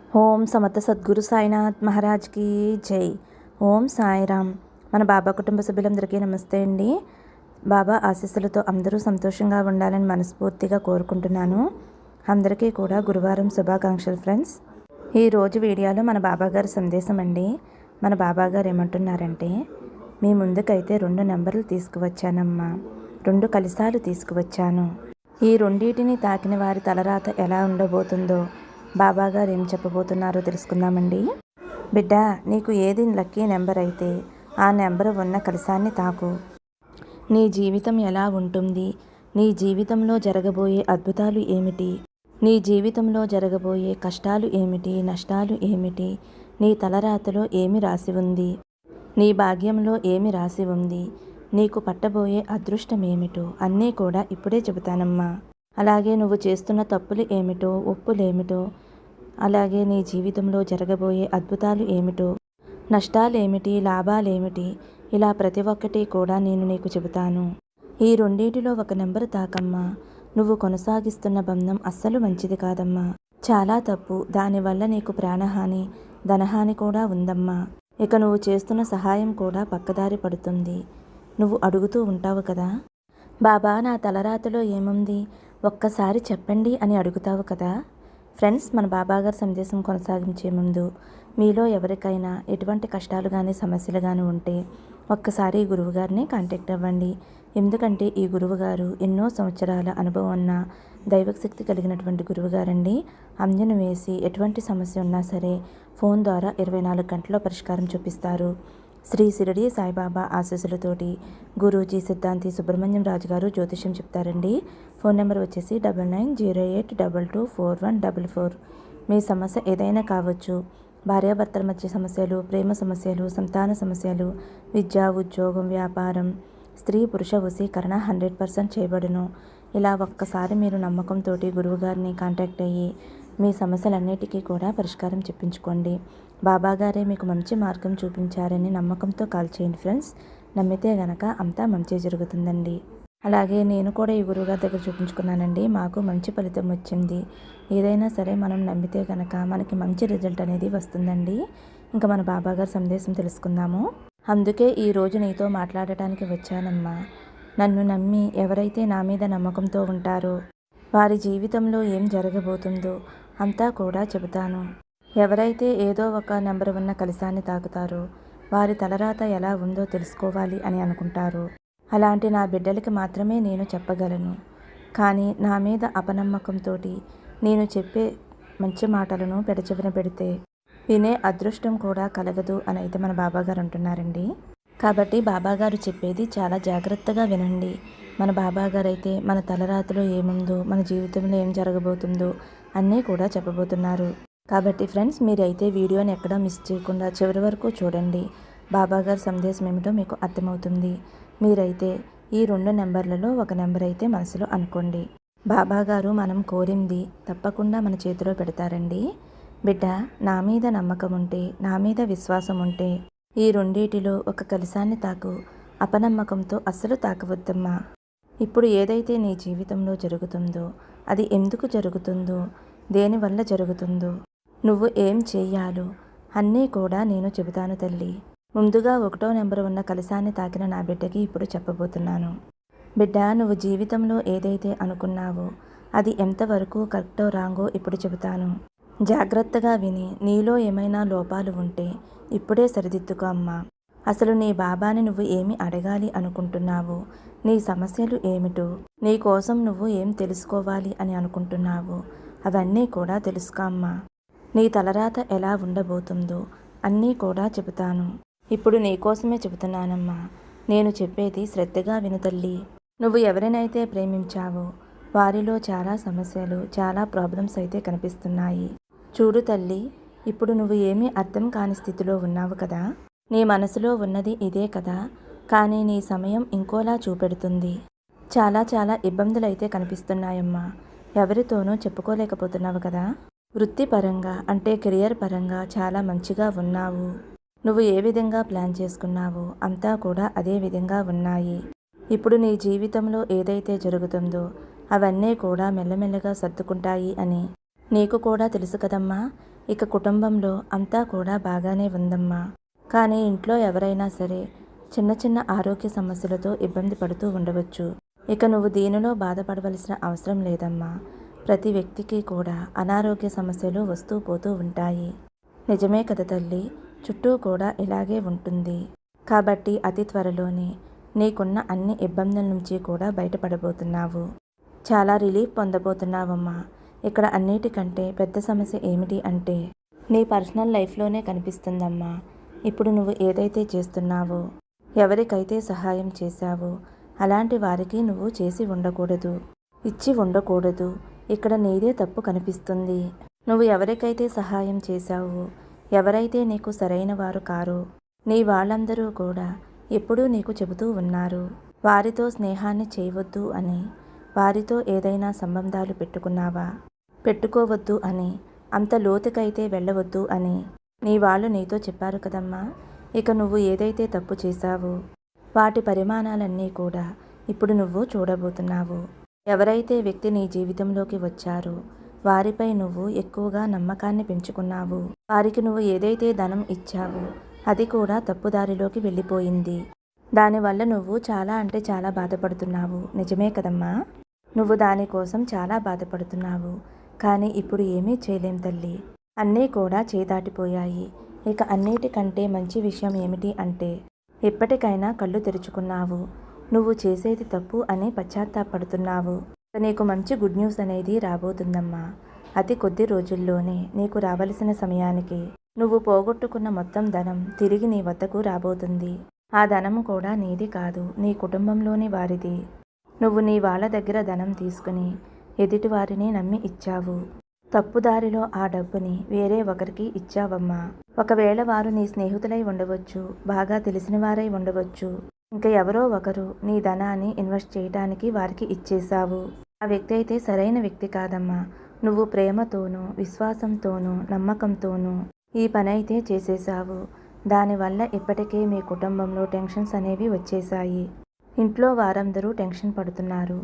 ఓం సమర్థ సద్గురు సాయినాథ్ మహారాజ్కి జై. ఓం సాయిరామ్. మన బాబా కుటుంబ సభ్యులందరికీ నమస్తే అండి. బాబా ఆశీస్సులతో అందరూ సంతోషంగా ఉండాలని మనస్ఫూర్తిగా కోరుకుంటున్నాను. అందరికీ కూడా గురువారం శుభాకాంక్షలు ఫ్రెండ్స్. ఈరోజు వీడియోలో మన బాబా గారి సందేశం అండి. మన బాబా గారు ఏమంటున్నారంటే, మీ ముందుకైతే 2 నెంబర్లు తీసుకువచ్చానమ్మా, 2 కలశాలు తీసుకువచ్చాను. ఈ రెండింటిని తాకిన వారి తలరాత ఎలా ఉండబోతుందో బాబాగారు ఏం చెప్పబోతున్నారో తెలుసుకుందామండి. బిడ్డ, నీకు ఏది లక్కీ నెంబర్ అయితే ఆ నెంబర్ ఉన్న కలశాన్ని తాకు. నీ జీవితం ఎలా ఉంటుంది, నీ జీవితంలో జరగబోయే అద్భుతాలు ఏమిటి, నీ జీవితంలో జరగబోయే కష్టాలు ఏమిటి, నష్టాలు ఏమిటి, నీ తలరాతలో ఏమి రాసి ఉంది, నీ భాగ్యంలో ఏమి రాసి ఉంది, నీకు పట్టబోయే అదృష్టం ఏమిటో అన్నీ కూడా ఇప్పుడే చెబుతానమ్మా. అలాగే నువ్వు చేస్తున్న తప్పులు ఏమిటో, ఒప్పులేమిటో, అలాగే నీ జీవితంలో జరగబోయే అద్భుతాలు ఏమిటో, నష్టాలేమిటి, లాభాలేమిటి, ఇలా ప్రతి ఒక్కటి కూడా నేను నీకు చెబుతాను. ఈ రెండింటిలో ఒక నెంబరు తాకమ్మా. నువ్వు కొనసాగిస్తున్న బంధం అస్సలు మంచిది కాదమ్మా, చాలా తప్పు. దానివల్ల నీకు ప్రాణహాని, ధనహాని కూడా ఉందమ్మా. ఇక నువ్వు చేస్తున్న సహాయం కూడా పక్కదారి పడుతుంది. నువ్వు అడుగుతూ ఉంటావు కదా, బాబా నా తలరాతలో ఏముంది ఒక్కసారి చెప్పండి అని అడుగుతావు కదా. ఫ్రెండ్స్, మన బాబాగారి సందేశం కొనసాగించే ముందు మీలో ఎవరికైనా ఎటువంటి కష్టాలు కానీ సమస్యలు కానీ ఉంటే ఒక్కసారి ఈ గురువుగారిని కాంటాక్ట్ అవ్వండి. ఎందుకంటే ఈ గురువుగారు ఎన్నో సంవత్సరాల అనుభవం ఉన్న దైవశక్తి కలిగినటువంటి గురువుగారండి. అంజను వేసి ఎటువంటి సమస్య ఉన్నా సరే ఫోన్ ద్వారా 24 గంటల్లో పరిష్కారం చూపిస్తారు. శ్రీ షిరిడి సాయిబాబా ఆశీస్సులతోటి గురూజీ సిద్ధాంతి సుబ్రహ్మణ్యం రాజు గారు జ్యోతిష్యం చెప్తారండి. ఫోన్ నెంబర్ వచ్చేసి 9908224144. మీ సమస్య ఏదైనా కావచ్చు. భార్యాభర్తల మధ్య సమస్యలు, ప్రేమ సమస్యలు, సంతాన సమస్యలు, విద్య, ఉద్యోగం, వ్యాపారం, స్త్రీ పురుష వశీకరణ 100% చేయబడును. ఇలా ఒక్కసారి మీరు నమ్మకంతో గురువుగారిని కాంటాక్ట్ అయ్యి మీ సమస్యలన్నిటికీ కూడా పరిష్కారం చెప్పించుకోండి. బాబాగారే మీకు మంచి మార్గం చూపించారని నమ్మకంతో కాల్ చేయండి ఫ్రెండ్స్. నమ్మితే గనక అంతా మంచి జరుగుతుందండి. అలాగే నేను కూడా ఈ గురువుగారి దగ్గర చూపించుకున్నానండి. మాకు మంచి ఫలితం వచ్చింది. ఏదైనా సరే మనం నమ్మితే గనక మనకి మంచి రిజల్ట్ అనేది వస్తుందండి. ఇంకా మన బాబాగారి సందేశం తెలుసుకుందాము. అందుకే ఈరోజు నీతో మాట్లాడటానికి వచ్చానమ్మా. నన్ను నమ్మి ఎవరైతే నా మీద నమ్మకంతో ఉంటారో వారి జీవితంలో ఏం జరగబోతుందో అంతా కూడా చెబుతాను. ఎవరైతే ఏదో ఒక నెంబర్ ఉన్న కలశాన్ని తాకుతారో వారి తలరాత ఎలా ఉందో తెలుసుకోవాలి అని అనుకుంటారు. అలాంటి నా బిడ్డలకి మాత్రమే నేను చెప్పగలను. కానీ నా మీద అపనమ్మకంతో నేను చెప్పే మంచి మాటలను పెడచెవిన పెడితే వినే అదృష్టం కూడా కలగదు అని అయితే మన బాబాగారు అంటున్నారండి. కాబట్టి బాబాగారు చెప్పేది చాలా జాగ్రత్తగా వినండి. మన బాబాగారు అయితే మన తలరాతలో ఏముందో, మన జీవితంలో ఏం జరగబోతుందో అన్నీ కూడా చెప్పబోతున్నారు. కాబట్టి ఫ్రెండ్స్, మీరైతే వీడియోని ఎక్కడా మిస్ చేయకుండా చివరి వరకు చూడండి. బాబాగారి సందేశం ఏమిటో మీకు అర్థమవుతుంది. మీరైతే ఈ 2 నెంబర్లలో ఒక నెంబర్ అయితే మనసులో అనుకోండి. బాబాగారు మనం కోరింది తప్పకుండా మన చేతిలో పెడతారండి. బిడ్డ, నా మీద నమ్మకం ఉంటే, నా మీద విశ్వాసం ఉంటే ఈ రెండిటిలో ఒక కలశాన్ని తాకు. అపనమ్మకంతో అస్సలు తాకవద్దమ్మా. ఇప్పుడు ఏదైతే నీ జీవితంలో జరుగుతుందో, అది ఎందుకు జరుగుతుందో, దేనివల్ల జరుగుతుందో, నువ్వు ఏం చెయ్యాలో అన్నీ కూడా నేను చెబుతాను తల్లి. ముందుగా 1వ నెంబర్ ఉన్న కలశాన్ని తాకిన నా బిడ్డకి ఇప్పుడు చెప్పబోతున్నాను. బిడ్డ, నువ్వు జీవితంలో ఏదైతే అనుకున్నావో అది ఎంతవరకు కరెక్టో రాంగో ఇప్పుడు చెబుతాను. జాగ్రత్తగా విని నీలో ఏమైనా లోపాలు ఉంటే ఇప్పుడే సరిదిద్దుకో అమ్మా. అసలు నీ బాబాని నువ్వు ఏమి అడగాలి అనుకుంటున్నావు, నీ సమస్యలు ఏమిటో, నీ కోసం నువ్వు ఏం తెలుసుకోవాలి అని అనుకుంటున్నావు అవన్నీ కూడా తెలుసుకో అమ్మా. నీ తలరాత ఎలా ఉండబోతుందో అన్నీ కూడా చెబుతాను. ఇప్పుడు నీకోసమే చెబుతున్నానమ్మా. నేను చెప్పేది శ్రద్ధగా విను తల్లి. నువ్వు ఎవరినైతే ప్రేమించావో వారిలో చాలా సమస్యలు, చాలా ప్రాబ్లమ్స్ అయితే కనిపిస్తున్నాయి. చూడు తల్లి, ఇప్పుడు నువ్వు ఏమీ అర్థం కాని స్థితిలో ఉన్నావు కదా. నీ మనసులో ఉన్నది ఇదే కదా, కానీ నీ సమయం ఇంకోలా చూపెడుతుంది. చాలా చాలా ఇబ్బందులైతే కనిపిస్తున్నాయమ్మా. ఎవరితోనూ చెప్పుకోలేకపోతున్నావు కదా. వృత్తిపరంగా అంటే కెరియర్ పరంగా చాలా మంచిగా ఉన్నావు. నువ్వు ఏ విధంగా ప్లాన్ చేసుకున్నావో అంతా కూడా అదే విధంగా ఉన్నాయి. ఇప్పుడు నీ జీవితంలో ఏదైతే జరుగుతుందో అవన్నీ కూడా మెల్లమెల్లగా సర్దుకుంటాయి అని నీకు కూడా తెలుసు కదమ్మా, ఇక కుటుంబంలో అంతా కూడా బాగానే ఉందమ్మా. కానీ ఇంట్లో ఎవరైనా సరే చిన్న చిన్న ఆరోగ్య సమస్యలతో ఇబ్బంది పడుతూ ఉండవచ్చు. ఇక నువ్వు దీనిలో బాధపడవలసిన అవసరం లేదమ్మా. ప్రతి వ్యక్తికి కూడా అనారోగ్య సమస్యలు వస్తూ పోతూ ఉంటాయి. నిజమే కదా తల్లి, చుట్టూ కూడా ఇలాగే ఉంటుంది. కాబట్టి అతి త్వరలోనే నీకున్న అన్ని ఇబ్బందుల నుంచి కూడా బయటపడబోతున్నావు. చాలా రిలీఫ్ పొందబోతున్నావమ్మా. ఇక్కడ అన్నిటికంటే పెద్ద సమస్య ఏమిటి అంటే నీ పర్సనల్ లైఫ్లోనే కనిపిస్తుందమ్మా. ఇప్పుడు నువ్వు ఏదైతే చేస్తున్నావో, ఎవరికైతే సహాయం చేశావో అలాంటి వారికి నువ్వు చేసి ఉండకూడదు, ఇచ్చి ఉండకూడదు. ఇక్కడ నీదే తప్పు కనిపిస్తుంది. నువ్వు ఎవరికైతే సహాయం చేశావో, ఎవరైతే నీకు సరైన వారు కారో, నీ వాళ్ళందరూ కూడా ఎప్పుడూ నీకు చెబుతూ ఉన్నారు, వారితో స్నేహాన్ని చేయవద్దు అని. వారితో ఏదైనా సంబంధాలు పెట్టుకున్నావా, పెట్టుకోవద్దు అని. అంత లోతుకైతే వెళ్ళవద్దు అని నీ వాళ్ళు నీతో చెప్పారు కదమ్మా. ఇక నువ్వు ఏదైతే తప్పు చేశావో వాటి పరిమాణాలన్నీ కూడా ఇప్పుడు నువ్వు చూడబోతున్నావు. ఎవరైతే వ్యక్తి నీ జీవితంలోకి వచ్చారో వారిపై నువ్వు ఎక్కువగా నమ్మకాన్ని పెంచుకున్నావు. వారికి నువ్వు ఏదైతే ధనం ఇచ్చావో అది కూడా తప్పుదారిలోకి వెళ్ళిపోయింది. దానివల్ల నువ్వు చాలా అంటే చాలా బాధపడుతున్నావు. నిజమే కదమ్మా, నువ్వు దానికోసం చాలా బాధపడుతున్నావు. కానీ ఇప్పుడు ఏమీ చేయలేం తల్లి, అన్నీ కూడా చేదాటిపోయాయి. ఇక అన్నిటికంటే మంచి విషయం ఏమిటి అంటే ఇప్పటికైనా కళ్ళు తెరుచుకున్నావు. నువ్వు చేసేది తప్పు అని పశ్చాత్తాపడుతున్నావు. నీకు మంచి గుడ్ న్యూస్ అనేది రాబోతుందమ్మా. అతి కొద్ది రోజుల్లోనే నీకు రావలసిన సమయానికి నువ్వు పోగొట్టుకున్న మొత్తం ధనం తిరిగి నీ వద్దకు రాబోతుంది. ఆ ధనం కూడా నీది కాదు, నీ కుటుంబంలోని వారిది. నువ్వు నీ వాళ్ళ దగ్గర ధనం తీసుకుని ఎదుటి వారిని నమ్మి ఇచ్చావు. తప్పుదారిలో ఆ డబ్బుని వేరే ఒకరికి ఇచ్చావమ్మా. ఒకవేళ వారు నీ స్నేహితులై ఉండవచ్చు, బాగా తెలిసిన వారై ఉండవచ్చు. ఇంకా ఎవరో ఒకరు నీ ధనాన్ని ఇన్వెస్ట్ చేయడానికి వారికి ఇచ్చేశావు. ఆ వ్యక్తి అయితే సరైన వ్యక్తి కాదమ్మా. నువ్వు ప్రేమతోనూ విశ్వాసంతోనూ నమ్మకంతోనూ ఈ పని అయితే చేసేశావు. దానివల్ల ఇప్పటికే మీ కుటుంబంలో టెన్షన్స్ అనేవి వచ్చేశాయి. ఇంట్లో వారందరూ టెన్షన్ పడుతున్నారు.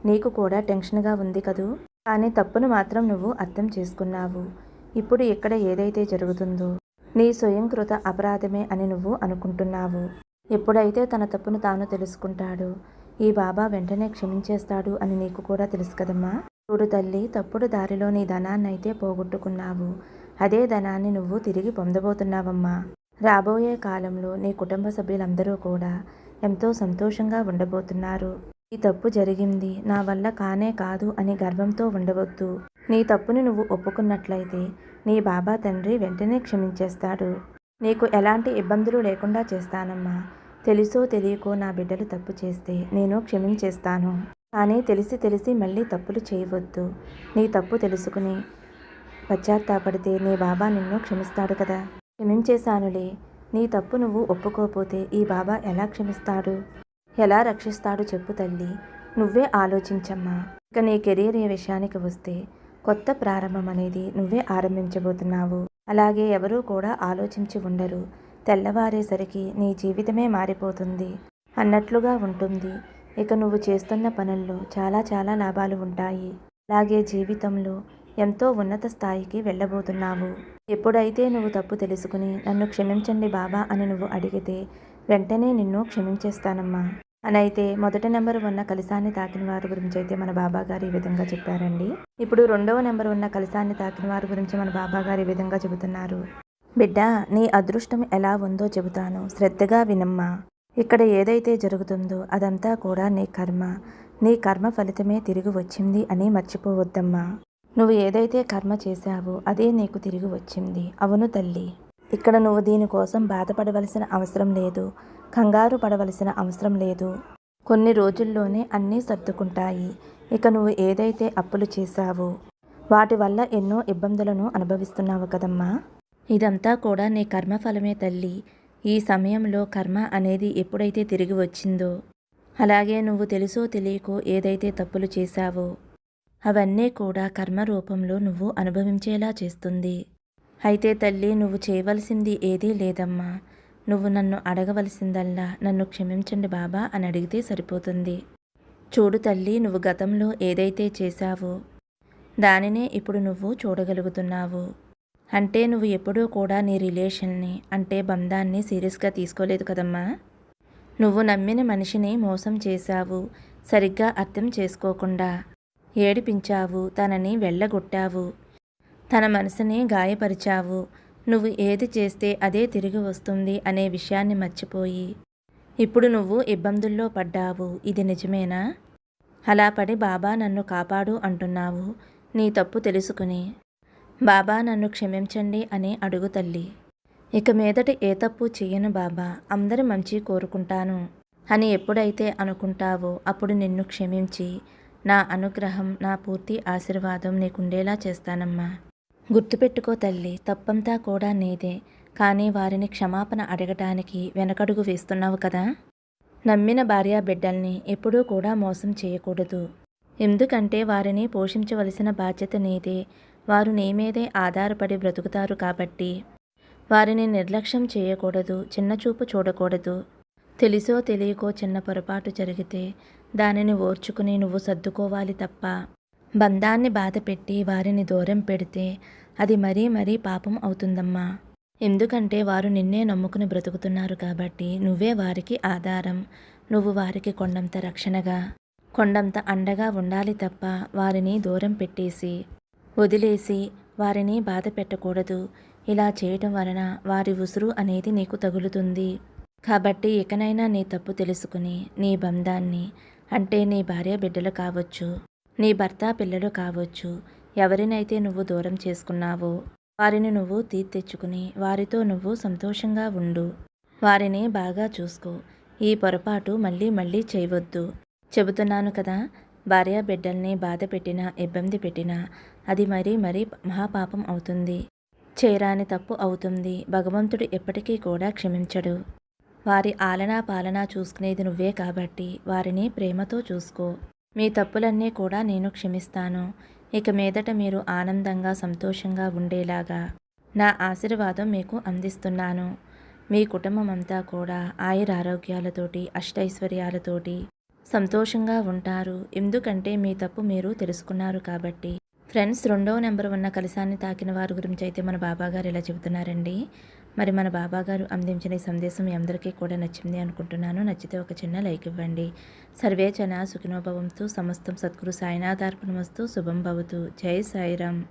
నీకు కూడా టెన్షన్గా ఉంది కదూ. కానీ తప్పును మాత్రం నువ్వు అర్థం చేసుకున్నావు. ఇప్పుడు ఇక్కడ ఏదైతే జరుగుతుందో నీ స్వయంకృత అపరాధమే అని నువ్వు అనుకుంటున్నావు. ఎప్పుడైతే తన తప్పును తాను తెలుసుకుంటాడో ఈ బాబా వెంటనే క్షమించేస్తాడు అని నీకు కూడా తెలుసు కదమ్మా. చూడు తల్లి, తప్పుడు దారిలో నీ ధనాన్ని అయితే పోగొట్టుకున్నావు. అదే ధనాన్ని నువ్వు తిరిగి పొందబోతున్నావమ్మా. రాబోయే కాలంలో నీ కుటుంబ సభ్యులందరూ కూడా ఎంతో సంతోషంగా ఉండబోతున్నారు. ఈ తప్పు జరిగింది, నా వల్ల కానే కాదు అని గర్వంతో ఉండవద్దు. నీ తప్పుని నువ్వు ఒప్పుకున్నట్లయితే నీ బాబా తండ్రి వెంటనే క్షమించేస్తాడు. నీకు ఎలాంటి ఇబ్బందులు లేకుండా చేస్తానమ్మా. తెలుసో తెలియకో నా బిడ్డలు తప్పు చేస్తే నేను క్షమించేస్తాను. కానీ తెలిసి తెలిసి మళ్ళీ తప్పులు చేయవద్దు. నీ తప్పు తెలుసుకుని పశ్చాత్తాపడితే నీ బాబా నిన్ను క్షమిస్తాడు కదా. క్షమించేశానులే, నీ తప్పు నువ్వు ఒప్పుకోపోతే ఈ బాబా ఎలా క్షమిస్తాడు, ఎలా రక్షిస్తాడు చెప్పు తల్లి. నువ్వే ఆలోచించమ్మా. ఇక నీ కెరీర్ విషయానికి వస్తే కొత్త ప్రారంభం అనేది నువ్వే ఆరంభించబోతున్నావు. అలాగే ఎవరూ కూడా ఆలోచించి ఉండరు. తెల్లవారేసరికి నీ జీవితమే మారిపోతుంది అన్నట్లుగా ఉంటుంది. ఇక నువ్వు చేస్తున్న పనుల్లో చాలా చాలా లాభాలు ఉంటాయి. అలాగే జీవితంలో ఎంతో ఉన్నత స్థాయికి వెళ్ళబోతున్నావు. ఎప్పుడైతే నువ్వు తప్పు తెలుసుకుని నన్ను క్షమించండి బాబా అని నువ్వు అడిగితే వెంటనే నిన్ను క్షమించేస్తానమ్మా అని అయితే మొదటి నెంబర్ ఉన్న కలశాన్ని తాకిన వారి గురించి అయితే మన బాబా గారు ఈ విధంగా చెప్పారండి. ఇప్పుడు రెండవ నెంబర్ ఉన్న కలశాన్ని తాకిన వారి గురించి మన బాబా గారు ఈ విధంగా చెబుతున్నారు. బిడ్డ, నీ అదృష్టం ఎలా ఉందో చెబుతాను, శ్రద్ధగా వినమ్మా. ఇక్కడ ఏదైతే జరుగుతుందో అదంతా కూడా నీ కర్మ. నీ కర్మ ఫలితమే తిరిగి వచ్చింది అని మర్చిపోవద్దమ్మా. నువ్వు ఏదైతే కర్మ చేశావో అదే నీకు తిరిగి వచ్చింది. అవును తల్లి, ఇక్కడ నువ్వు దీనికోసం బాధపడవలసిన అవసరం లేదు, కంగారు పడవలసిన అవసరం లేదు. కొన్ని రోజుల్లోనే అన్నీ సర్దుకుంటాయి. ఇక నువ్వు ఏదైతే అప్పులు చేశావో వాటి వల్ల ఎన్నో ఇబ్బందులను అనుభవిస్తున్నావు కదమ్మా. ఇదంతా కూడా నీ కర్మఫలమే తల్లి. ఈ సమయంలో కర్మ అనేది ఎప్పుడైతే తిరిగి వచ్చిందో, అలాగే నువ్వు తెలుసో తెలియకో ఏదైతే తప్పులు చేశావో అవన్నీ కూడా కర్మ రూపంలో నువ్వు అనుభవించేలా చేస్తుంది. అయితే తల్లి, నువ్వు చేయవలసింది ఏదీ లేదమ్మా. నువ్వు నన్ను అడగవలసిందల్లా నన్ను క్షమించండి బాబా అని అడిగితే సరిపోతుంది. చూడు తల్లి, నువ్వు గతంలో ఏదైతే చేశావో దానినే ఇప్పుడు నువ్వు చూడగలుగుతున్నావు. అంటే నువ్వు ఎప్పుడూ కూడా నీ రిలేషన్ని అంటే బంధాన్ని సీరియస్గా తీసుకోలేదు కదమ్మా. నువ్వు నమ్మిన మనిషిని మోసం చేశావు. సరిగ్గా అర్థం చేసుకోకుండా ఏడిపించావు. తనని వెళ్ళగొట్టావు. తన మనసుని గాయపరిచావు. నువ్వు ఏది చేస్తే అదే తిరిగి వస్తుంది అనే విషయాన్ని మర్చిపోయి ఇప్పుడు నువ్వు ఇబ్బందుల్లో పడ్డావు. ఇది నిజమేనా? అలా పడి బాబా నన్ను కాపాడు అంటున్నావు. నీ తప్పు తెలుసుకుని బాబా నన్ను క్షమించండి అని అడుగు తల్లి. ఇక మీదట ఏ తప్పు చెయ్యను బాబా, అందరి మంచి కోరుకుంటాను అని ఎప్పుడైతే అనుకుంటావో అప్పుడు నిన్ను క్షమించి నా అనుగ్రహం, నా పూర్తి ఆశీర్వాదం నీకుండేలా చేస్తానమ్మా. గుర్తుపెట్టుకో తల్లి, తప్పంతా కూడా నీదే. కానీ వారిని క్షమాపణ అడగటానికి వెనకడుగు వేస్తున్నావు కదా. నమ్మిన భార్యా బిడ్డల్ని ఎప్పుడూ కూడా మోసం చేయకూడదు. ఎందుకంటే వారిని పోషించవలసిన బాధ్యత నీదే. వారు నీ మీదే ఆధారపడి బ్రతుకుతారు కాబట్టి వారిని నిర్లక్ష్యం చేయకూడదు, చిన్నచూపు చూడకూడదు. తెలిసో తెలియకో చిన్న పొరపాటు జరిగితే దానిని ఓర్చుకుని నువ్వు సర్దుకోవాలి తప్ప బంధాన్ని బాధపెట్టి వారిని దూరం పెడితే అది మరీ మరీ పాపం అవుతుందమ్మా. ఎందుకంటే వారు నిన్నే నమ్ముకుని బ్రతుకుతున్నారు కాబట్టి నువ్వే వారికి ఆధారం. నువ్వు వారికి కొండంత రక్షణగా, కొండంత అండగా ఉండాలి తప్ప వారిని దూరం పెట్టేసి వదిలేసి వారిని బాధ పెట్టకూడదు. ఇలా చేయటం వలన వారి ఉసురు అనేది నీకు తగులుతుంది. కాబట్టి ఇకనైనా నీ తప్పు తెలుసుకుని నీ బంధాన్ని అంటే నీ భార్య బిడ్డలు కావచ్చు, నీ భర్త పిల్లలు కావచ్చు, ఎవరినైతే నువ్వు దూరం చేసుకున్నావో వారిని నువ్వు తెచ్చుకుని వారితో నువ్వు సంతోషంగా ఉండు. వారిని బాగా చూసుకో. ఈ పొరపాటు మళ్ళీ మళ్ళీ చేయవద్దు. చెబుతున్నాను కదా, భార్య బిడ్డల్ని బాధ పెట్టినా ఇబ్బంది పెట్టినా అది మరీ మరీ మహాపాపం అవుతుంది. చేయరాని తప్పు అవుతుంది. భగవంతుడు ఎప్పటికీ కూడా క్షమించడు. వారి ఆలనా పాలనా చూసుకునేది నువ్వే కాబట్టి వారిని ప్రేమతో చూసుకో. మీ తప్పులన్నీ కూడా నేను క్షమిస్తాను. ఇక మీదట మీరు ఆనందంగా సంతోషంగా ఉండేలాగా నా ఆశీర్వాదం మీకు అందిస్తున్నాను. మీ కుటుంబం అంతా కూడా ఆయురారోగ్యాలతోటి అష్టైశ్వర్యాలతోటి సంతోషంగా ఉంటారు. ఎందుకంటే మీ తప్పు మీరు తెలుసుకున్నారు కాబట్టి. ఫ్రెండ్స్, 2వ నెంబర్ ఉన్న కలశాన్ని తాకిన వారి గురించి అయితే మన బాబాగారు ఇలా చెబుతున్నారండి. మరి మన బాబాగారు అందించిన ఈ సందేశం మీ అందరికీ కూడా నచ్చింది అనుకుంటున్నాను. నచ్చితే ఒక చిన్న లైక్ ఇవ్వండి. సర్వే జన సుఖినో భవంతు. సమస్తం సద్గురు సాయినాథార్పణమస్తు. శుభం భవతు. జై సాయిరామ్.